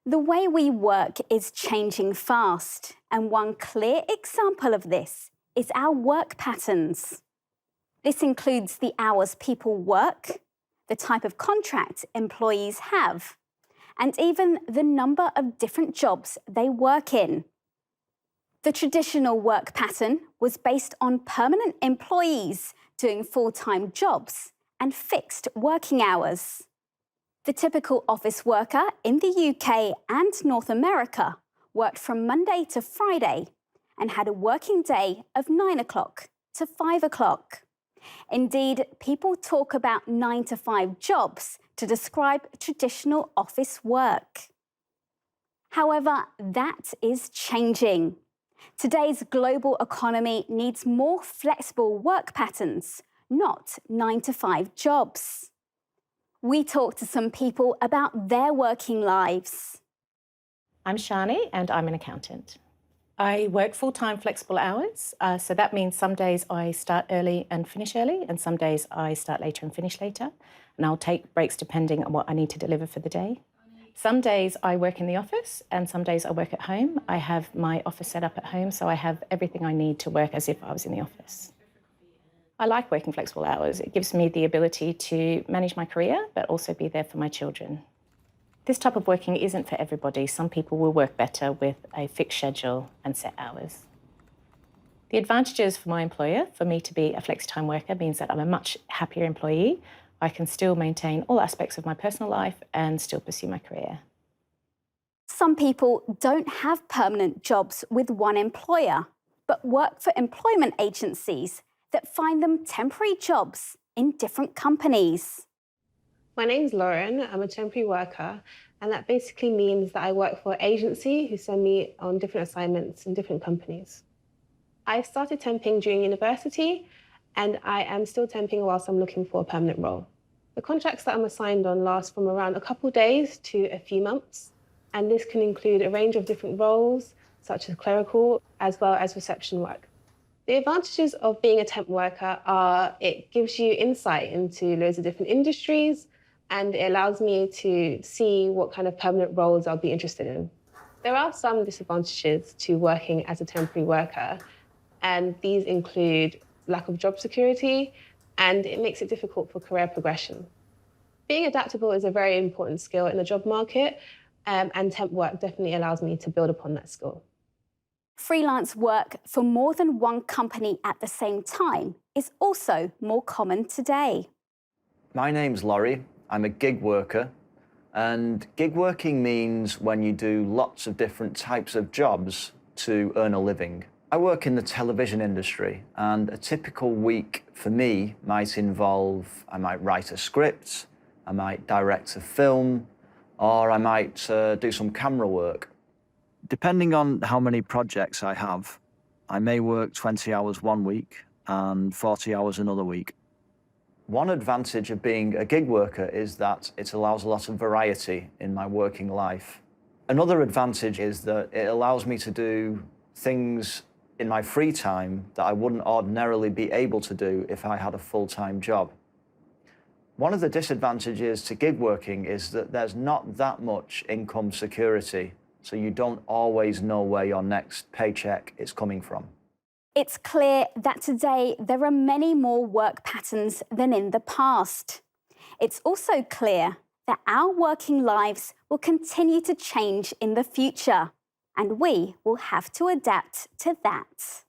The way we work is changing fast, and one clear example of this is our work patterns. This includes the hours people work, the type of contract employees have, and even the number of different jobs they work in. The traditional work pattern was based on permanent employees doing full-time jobs and fixed working hours. The typical office worker in the UK and North America worked from Monday to Friday and had a working day of 9 o'clock to 5 o'clock. Indeed, people talk about 9 to 5 jobs to describe traditional office work. However, that is changing. Today's global economy needs more flexible work patterns, not 9 to 5 jobs. We talked to some people about their working lives. I'm Shani and I'm an accountant. I work full-time flexible hours, so that means some days I start early and finish early, and some days I start later and finish later, and I'll take breaks depending on what I need to deliver for the day. Some days I work in the office and some days I work at home. I have my office set up at home, so I have everything I need to work as if I was in the office. I like working flexible hours. It gives me the ability to manage my career, but also be there for my children. This type of working isn't for everybody. Some people will work better with a fixed schedule and set hours. The advantages for my employer, for me to be a flexi-time worker, means that I'm a much happier employee. I can still maintain all aspects of my personal life and still pursue my career. Some people don't have permanent jobs with one employer, but work for employment agencies that find them temporary jobs in different companies. My name's Lauren. I'm a temporary worker, and that basically means that I work for an agency who send me on different assignments in different companies. I started temping during university, and I am still temping whilst I'm looking for a permanent role. The contracts that I'm assigned on last from around a couple of days to a few months, and this can include a range of different roles, such as clerical, as well as reception work. The advantages of being a temp worker are it gives you insight into loads of different industries, and it allows me to see what kind of permanent roles I'll be interested in. There are some disadvantages to working as a temporary worker, and these include lack of job security, and it makes it difficult for career progression. Being adaptable is a very important skill in the job market, and temp work definitely allows me to build upon that skill. Freelance work for more than one company at the same time is also more common today. My name's Laurie. I'm a gig worker, and gig working means when you do lots of different types of jobs to earn a living. I work in the television industry, and a typical week for me might involve, I might write a script, I might direct a film, or I might do some camera work. Depending on how many projects I have, I may work 20 hours one week and 40 hours another week. One advantage of being a gig worker is that it allows a lot of variety in my working life. Another advantage is that it allows me to do things in my free time that I wouldn't ordinarily be able to do if I had a full-time job. One of the disadvantages to gig working is that there's not that much income security, so you don't always know where your next paycheck is coming from. It's clear that today there are many more work patterns than in the past. It's also clear that our working lives will continue to change in the future, and we will have to adapt to that.